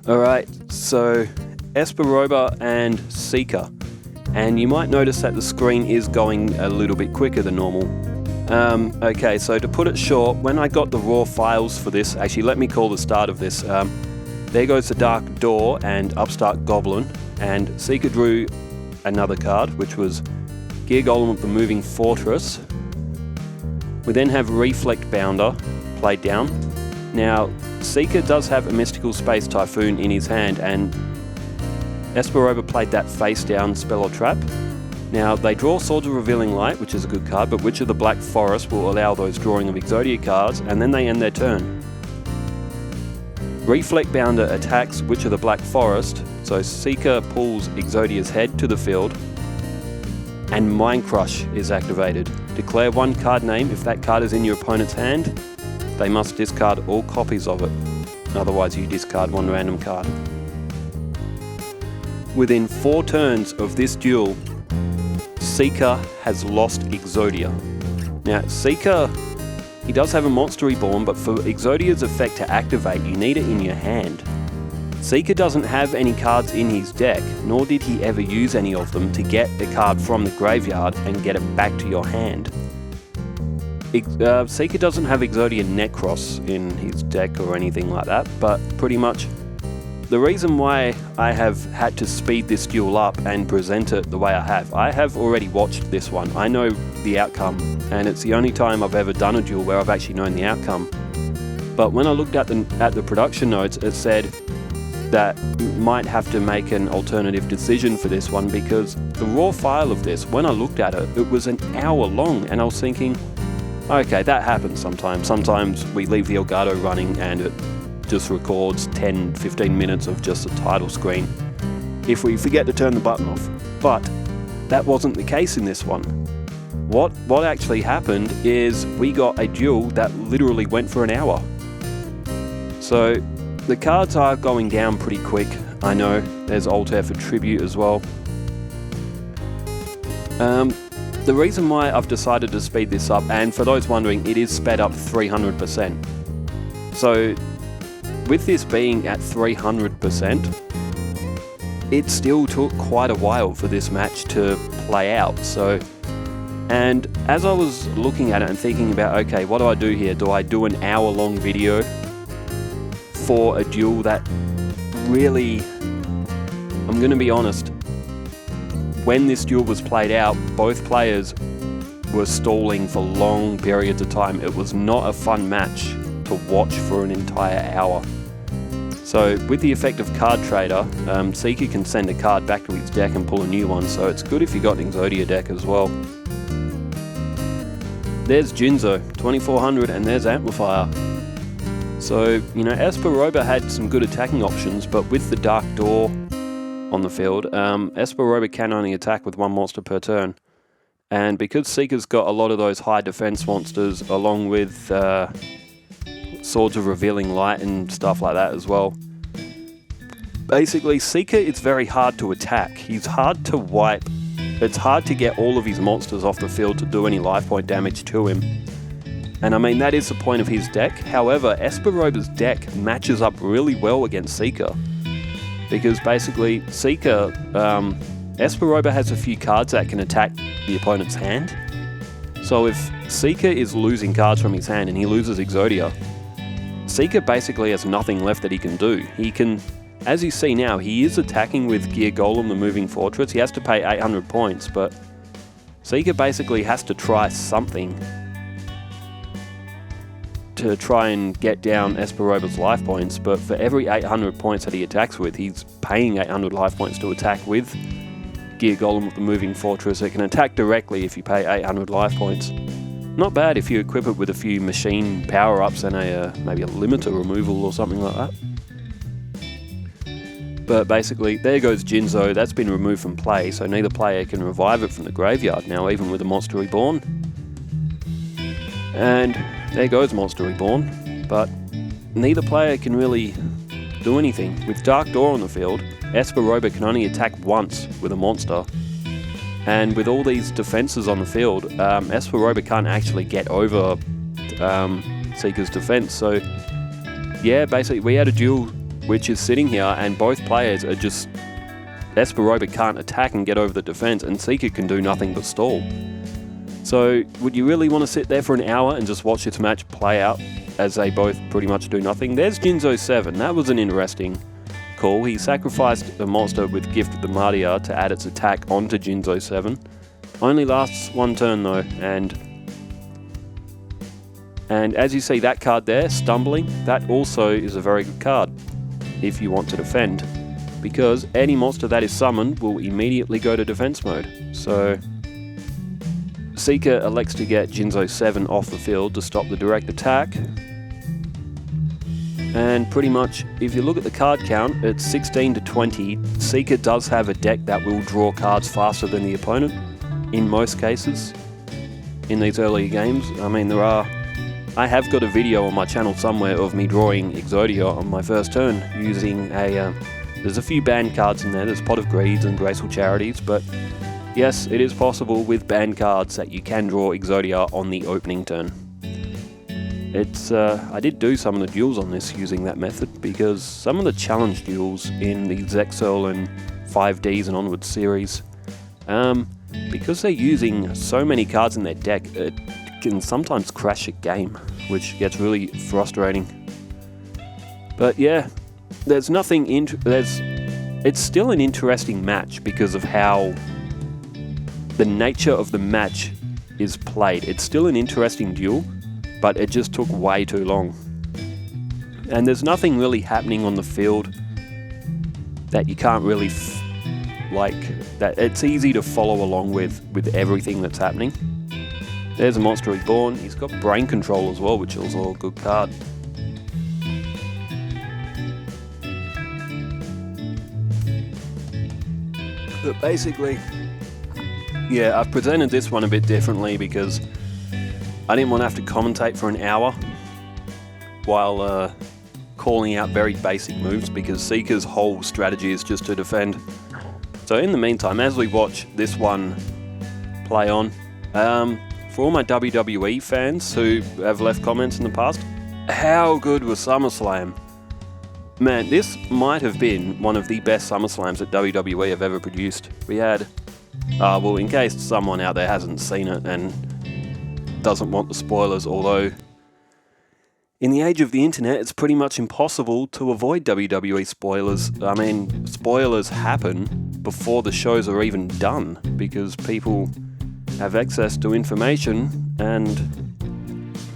Alright, so Espa, Roba and Seeker. And you might notice that the screen is going a little bit quicker than normal. Okay, so to put it short, when I got the raw files for this, actually let me call the start of this. There goes the Dark Door and Upstart Goblin, and Seeker drew another card, which was Gear Golem of the Moving Fortress. We then have Reflect Bounder played down. Now, Seeker does have a Mystical Space Typhoon in his hand, and Espa, Roba played that face down spell or trap. Now, they draw Swords of Revealing Light, which is a good card, but Witch of the Black Forest will allow those drawing of Exodia cards, and then they end their turn. Reflect Bounder attacks Witch of the Black Forest, so Seeker pulls Exodia's head to the field, and Mind Crush is activated. Declare one card name. If that card is in your opponent's hand, they must discard all copies of it. Otherwise, you discard one random card. Within 4 turns of this duel, Seeker has lost Exodia. Now, Seeker, he does have a Monster Reborn, but for Exodia's effect to activate, you need it in your hand. Seeker doesn't have any cards in his deck, nor did he ever use any of them to get the card from the graveyard and get it back to your hand. Seeker doesn't have Exodia Necros in his deck or anything like that, but pretty much the reason why I have had to speed this duel up and present it the way I have already watched this one. I know the outcome, and it's the only time I've ever done a duel where I've actually known the outcome. But when I looked at the production notes, it said that you might have to make an alternative decision for this one, because the raw file of this, when I looked at it, it was an hour long, and I was thinking, okay, that happens sometimes. Sometimes we leave the Elgato running and it just records 10-15 minutes of just a title screen if we forget to turn the button off. But that wasn't the case in this one. What actually happened is we got a duel that literally went for an hour. So the cards are going down pretty quick. I know there's Altair for Tribute as well. The reason why I've decided to speed this up, and for those wondering, it is sped up 300%. So with this being at 300%, it still took quite a while for this match to play out. And as I was looking at it and thinking about, okay, what do I do here? Do I do an hour-long video for a duel that really, I'm going to be honest, when this duel was played out, both players were stalling for long periods of time. It was not a fun match to watch for an entire hour. So with the effect of Card Trader, Seeker can send a card back to his deck and pull a new one, so it's good if you got an Exodia deck as well. There's Jinzo, 2400, and there's Amplifier. So, you know, Espa, Roba had some good attacking options, but with the Dark Door on the field, Espa, Roba can only attack with 1 monster per turn. And because Seeker's got a lot of those high defense monsters, along with Swords of Revealing Light and stuff like that as well, basically Seeker, it's very hard to attack. He's hard to wipe. It's hard to get all of his monsters off the field to do any life point damage to him. And I mean, that is the point of his deck. However, Espa, Roba's deck matches up really well against Seeker, because basically Seeker, Espa, Roba has a few cards that can attack the opponent's hand. So if Seeker is losing cards from his hand and he loses Exodia, Seeker basically has nothing left that he can do. He can, as you see now, he is attacking with Gear Golem, the Moving Fortress. He has to pay 800 points, but Seeker basically has to try something to try and get down Espa, Roba's life points, but for every 800 points that he attacks with, he's paying 800 life points to attack with Gear Golem with the Moving Fortress. It can attack directly if you pay 800 life points. Not bad if you equip it with a few machine power-ups and maybe a limiter removal or something like that. But basically, there goes Jinzo. That's been removed from play, so neither player can revive it from the graveyard now, even with a Monster Reborn. And there goes Monster Reborn, but neither player can really do anything. With Dark Door on the field, Espa, Roba can only attack once with a monster. And with all these defenses on the field, Espa, Roba can't actually get over Seeker's defense. So yeah, basically we had a duel which is sitting here, and both players are just... Espa Roba can't attack and get over the defense, and Seeker can do nothing but stall. So, would you really want to sit there for an hour and just watch this match play out as they both pretty much do nothing? There's Jinzo 7. That was an interesting call. He sacrificed a monster with Gift of the Martyr to add its attack onto Jinzo 7. Only lasts one turn though, and as you see that card there, Stumbling, that also is a very good card if you want to defend, because any monster that is summoned will immediately go to defense mode. So Seeker elects to get Jinzo 7 off the field to stop the direct attack. And pretty much, if you look at the card count, it's 16 to 20. Seeker does have a deck that will draw cards faster than the opponent, in most cases, in these earlier games. I mean, I have got a video on my channel somewhere of me drawing Yugioh on my first turn using there's a few banned cards in there. There's Pot of Greeds and Graceful Charities, but yes, it is possible with banned cards that you can draw Yugioh on the opening turn. I did do some of the duels on this using that method, because some of the challenge duels in the Zexel and 5Ds and onwards series, because they're using so many cards in their deck, it can sometimes crash a game, which gets really frustrating. But yeah, there's nothing it's still an interesting match because of how the nature of the match is played. It's still an interesting duel, but it just took way too long. And there's nothing really happening on the field that you can't really that it's easy to follow along with everything that's happening. There's a Monster Reborn. He's got Brain Control as well, which is also a good card. But basically, yeah, I've presented this one a bit differently because I didn't want to have to commentate for an hour while calling out very basic moves, because Seeker's whole strategy is just to defend. So in the meantime, as we watch this one play on, for all my WWE fans who have left comments in the past, how good was SummerSlam? Man, this might have been one of the best SummerSlams that WWE have ever produced. We had, well, in case someone out there hasn't seen it and doesn't want the spoilers, although in the age of the internet, it's pretty much impossible to avoid WWE spoilers. I mean, spoilers happen before the shows are even done, because people have access to information, and,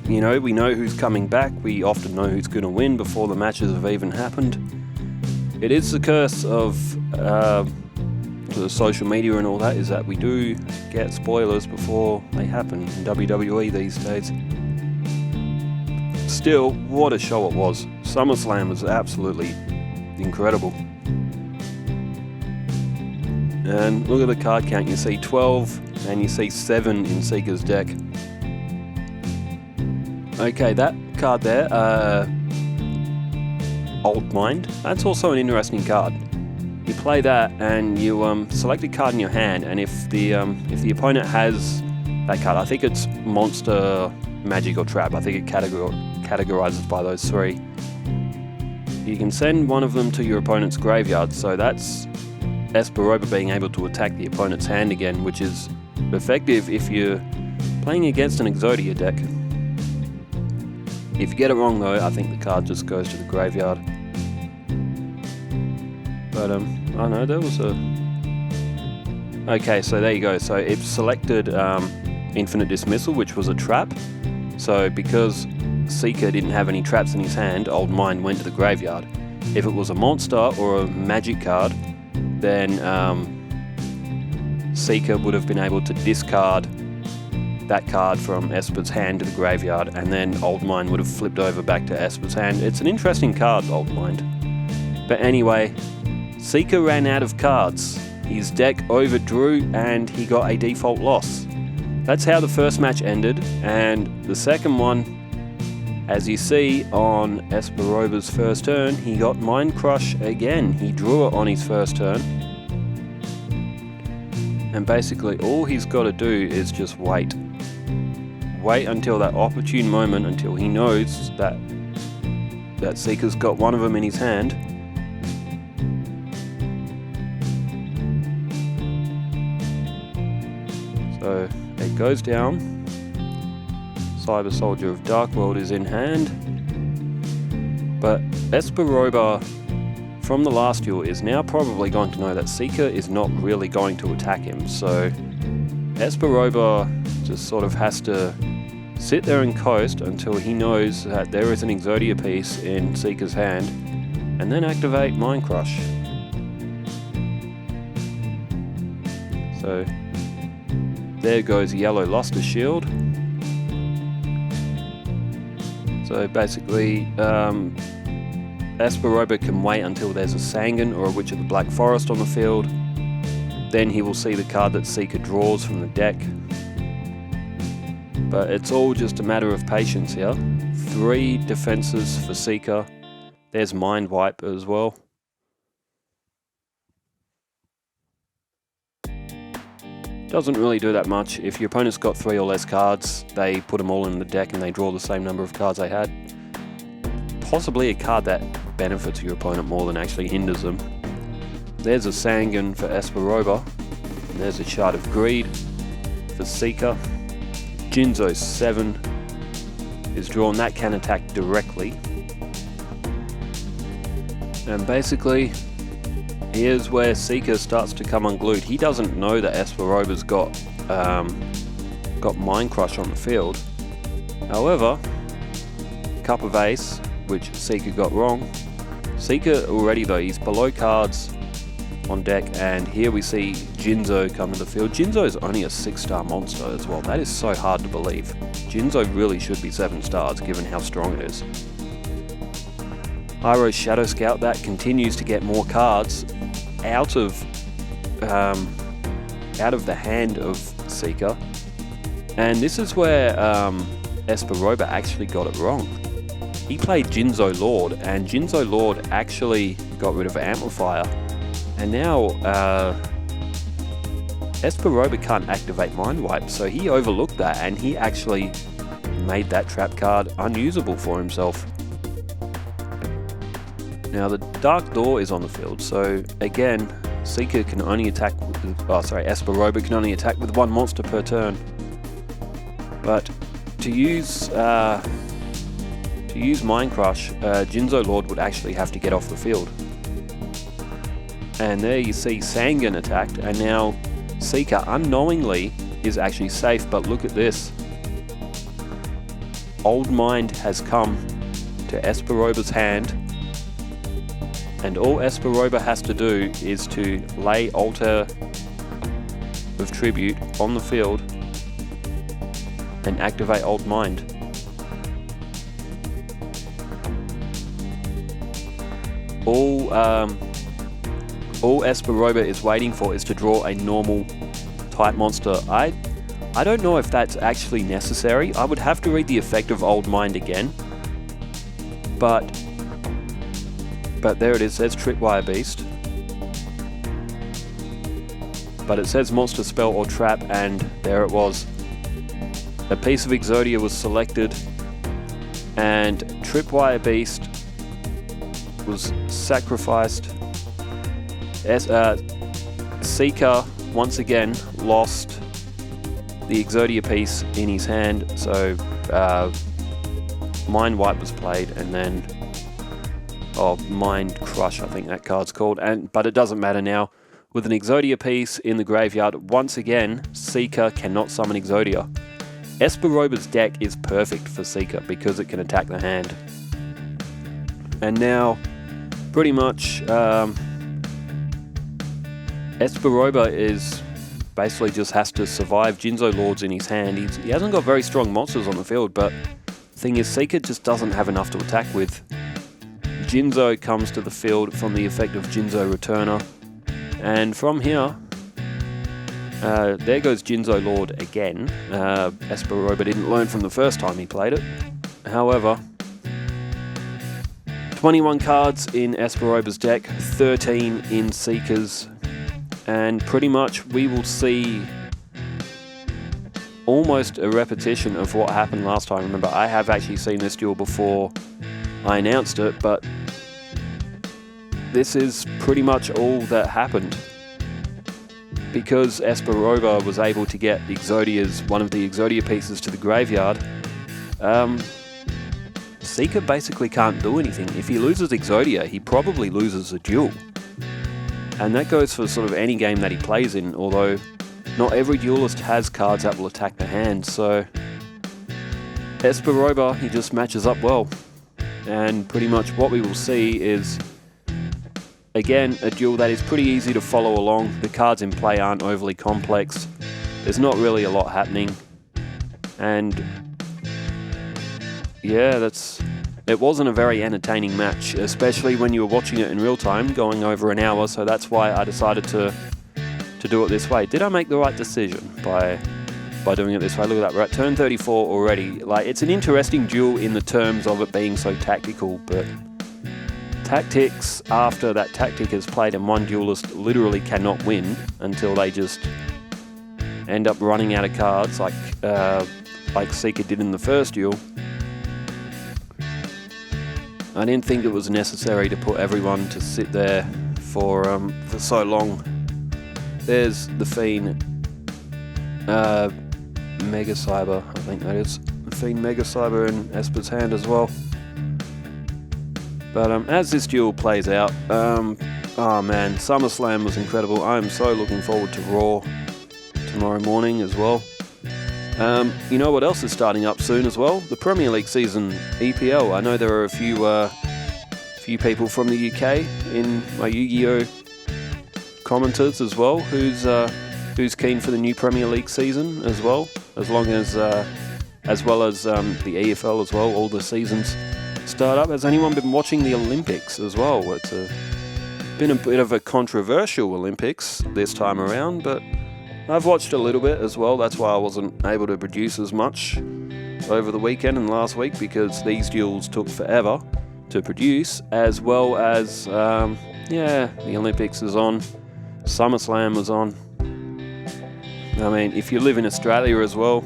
you know, we know who's coming back. We often know who's going to win before the matches have even happened. It is the curse of the social media and all that, is that we do get spoilers before they happen in WWE these days. Still, what a show it was. SummerSlam was absolutely incredible. And look at the card count. You see 12 and you see 7 in Seeker's deck. Okay, that card there, Old Mind, that's also an interesting card. You play that and you select a card in your hand, and if the opponent has that card, I think it's Monster, Magic or Trap, I think it categorizes by those three, you can send one of them to your opponent's graveyard. So that's Espa Roba being able to attack the opponent's hand again, which is effective if you're playing against an Yugioh deck. If you get it wrong though, I think the card just goes to the graveyard. But I know there was a... Okay, so there you go. So it selected Infinite Dismissal, which was a trap. So because Seeker didn't have any traps in his hand, Old Mind went to the graveyard. If it was a monster or a magic card, then Seeker would have been able to discard that card from Espa's hand to the graveyard, and then Old Mind would have flipped over back to Espa's hand. It's an interesting card, Old Mind. But anyway, Seeker ran out of cards. His deck overdrew and he got a default loss. That's how the first match ended, and the second one, as you see on Espa Roba's first turn, he got Mind Crush again. He drew it on his first turn. And basically all he's got to do is just wait. Wait until that opportune moment, until he knows that Seeker's got one of them in his hand, So it goes down. Cyber Soldier of Dark World is in hand. But Espa Roba from the last duel is now probably going to know that Seeker is not really going to attack him. So Espa Roba just sort of has to sit there and coast until he knows that there is an Exodia piece in Seeker's hand, and then activate Mind Crush. So there goes Yellow lost a shield. So basically, Espa Roba can wait until there's a Sangan or a Witch of the Black Forest on the field. Then he will see the card that Seeker draws from the deck. But it's all just a matter of patience here. 3 defenses for Seeker. There's Mind Wipe as well. Doesn't really do that much. If your opponent's got 3 or less cards, they put them all in the deck and they draw the same number of cards they had. Possibly a card that benefits your opponent more than actually hinders them. There's a Sangan for Espa Roba. And there's a Shard of Greed for Seeker. Jinzo 7 is drawn. That can attack directly. And basically, here's where Seeker starts to come unglued. He doesn't know that Espa Roba's got Mind Crush on the field. However, Cup of Ace, which Seeker got wrong. Seeker already though, he's below cards on deck, and here we see Jinzo come to the field. Jinzo is only a 6-star monster as well. That is so hard to believe. Jinzo really should be 7 stars given how strong it is. Hyro's Shadow Scout, that continues to get more cards out of the hand of Seeker. And this is where Espa Roba actually got it wrong. He played Jinzo Lord, and Jinzo Lord actually got rid of Amplifier. And now Espa Roba can't activate Mind Wipe, so he overlooked that and he actually made that trap card unusable for himself. Now the Dark Door is on the field, so again, Seeker can only attack with, Espa Roba can only attack with 1 monster per turn. But to use Mind Crush, Jinzo Lord would actually have to get off the field. And there you see Sangan attacked, and now Seeker unknowingly is actually safe, but look at this. Old Mind has come to Espa Roba's hand, and all Espa Roba has to do is to lay Altar of Tribute on the field and activate Old Mind. All Espa Roba is waiting for is to draw a normal type monster. I don't know if that's actually necessary. I would have to read the effect of Old Mind again. But there it is, it says Tripwire Beast. But it says Monster Spell or Trap, and there it was. A piece of Exodia was selected, and Tripwire Beast was sacrificed. Seeker once again lost the Exodia piece in his hand, so Mind Wipe was played, and then Mind Crush, I think that card's called, but it doesn't matter now. With an Exodia piece in the graveyard, once again Seeker cannot summon Exodia. Espa Roba's deck is perfect for Seeker because it can attack the hand. And now pretty much Espa Roba is basically just has to survive Jinzo Lords in his hand. He hasn't got very strong monsters on the field, but the thing is Seeker just doesn't have enough to attack with. Jinzo comes to the field from the effect of Jinzo Returner, and from here, there goes Jinzo Lord again. Espa Roba didn't learn from the first time he played it. However, 21 cards in Espa Roba's deck, 13 in Seeker's, and pretty much we will see almost a repetition of what happened last time. Remember, I have actually seen this duel before I announced it, but this is pretty much all that happened. because Espa Roba was able to get one of the Yugioh pieces to the graveyard, Seeker basically can't do anything. If he loses Yugioh, he probably loses a duel. And that goes for sort of any game that he plays in, although not every duelist has cards that will attack the hand, so Espa Roba, he just matches up well. And pretty much what we will see is, again, a duel that is pretty easy to follow along. The cards in play aren't overly complex. There's not really a lot happening. And yeah, it wasn't a very entertaining match, especially when you were watching it in real time, going over an hour, so that's why I decided to do it this way. Did I make the right decision by doing it this way? Look at that, we're at turn 34 already. Like, it's an interesting duel in the terms of it being so tactical, but tactics, after that tactic is played and one duelist literally cannot win until they just end up running out of cards, like Seeker did in the first duel. I didn't think it was necessary to put everyone to sit there for so long. There's the Fiend Mega Cyber, I think that is. The Fiend Mega Cyber in Espa's hand as well. But as this duel plays out, oh man, SummerSlam was incredible. I'm so looking forward to Raw tomorrow morning as well. You know what else is starting up soon as well? The Premier League season, EPL. I know there are a few people from the UK in my Yugioh commenters as well, who's keen for the new Premier League season as well, as well as the EFL as well. All the seasons start up. Has anyone been watching the Olympics as well? It's been a bit of a controversial Olympics this time around, but I've watched a little bit as well. That's why I wasn't able to produce as much over the weekend and last week, because these duels took forever to produce, as well as, the Olympics is on. SummerSlam was on. I mean, if you live in Australia as well,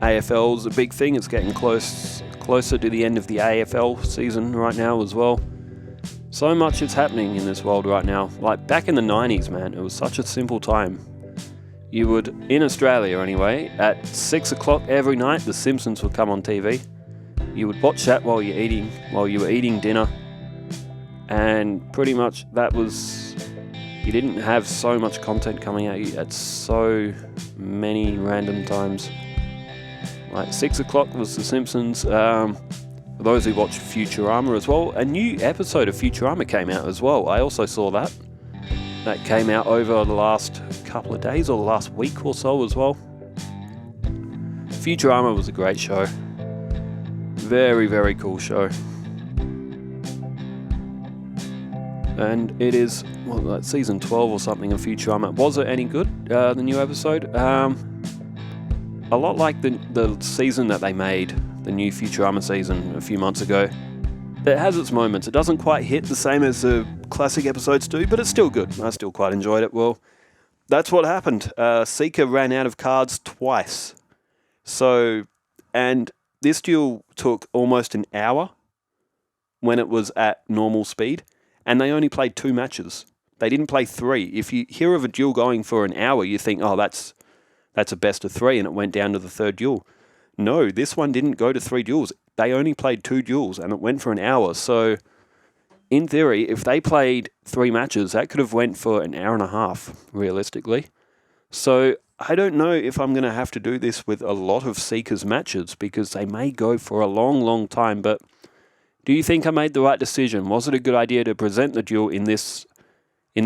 AFL's a big thing. It's getting closer to the end of the AFL season right now as well. So much is happening in this world right now. Like, back in the 90s, man, it was such a simple time. You would, in Australia anyway, at 6 o'clock every night, The Simpsons would come on TV. You would watch that while you were eating dinner. And pretty much that was, you didn't have so much content coming at you at so many random times. Like 6 o'clock was The Simpsons. For those who watch Futurama as well, a new episode of Futurama came out as well. I also saw that. That came out over the last couple of days or the last week or so as well. Futurama was a great show. Very, very cool show. And it is, like season 12 or something of Futurama. Was it any good, the new episode? A lot like the season that they made, the new Futurama season a few months ago. It has its moments. It doesn't quite hit the same as the classic episodes do, but it's still good. I still quite enjoyed it. Well, that's what happened. Seeker ran out of cards twice. And this duel took almost an hour when it was at normal speed, and they only played 2 matches. They didn't play 3. If you hear of a duel going for an hour, you think, oh, that's a best of 3, and it went down to the 3rd duel. No, this one didn't go to 3 duels. They only played 2 duels, and it went for an hour. So, in theory, if they played 3 matches, that could have went for an hour and a half, realistically. So, I don't know if I'm going to have to do this with a lot of Seekers matches, because they may go for a long, long time. But do you think I made the right decision? Was it a good idea to present the duel in this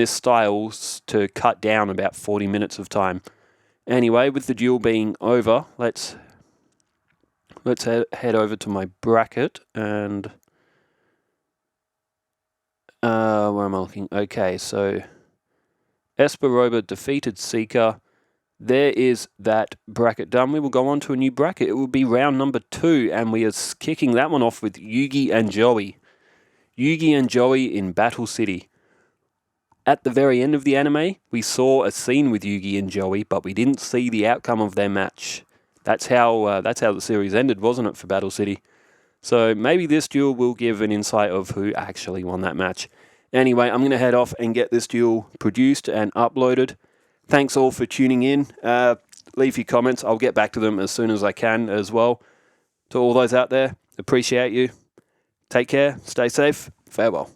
style to cut down about 40 minutes of time? Anyway, with the duel being over, let's head over to my bracket and where am I looking? Okay, so Espa Roba defeated Seeker. There is that bracket done. We will go on to a new bracket. It will be round number 2, and we are kicking that one off with Yugi and Joey. Yugi and Joey in Battle City. At the very end of the anime, we saw a scene with Yugi and Joey, but we didn't see the outcome of their match. That's how the series ended, wasn't it, for Battle City? So maybe this duel will give an insight of who actually won that match. Anyway, I'm going to head off and get this duel produced and uploaded. Thanks all for tuning in. Leave your comments. I'll get back to them as soon as I can as well. To all those out there, appreciate you. Take care. Stay safe. Farewell.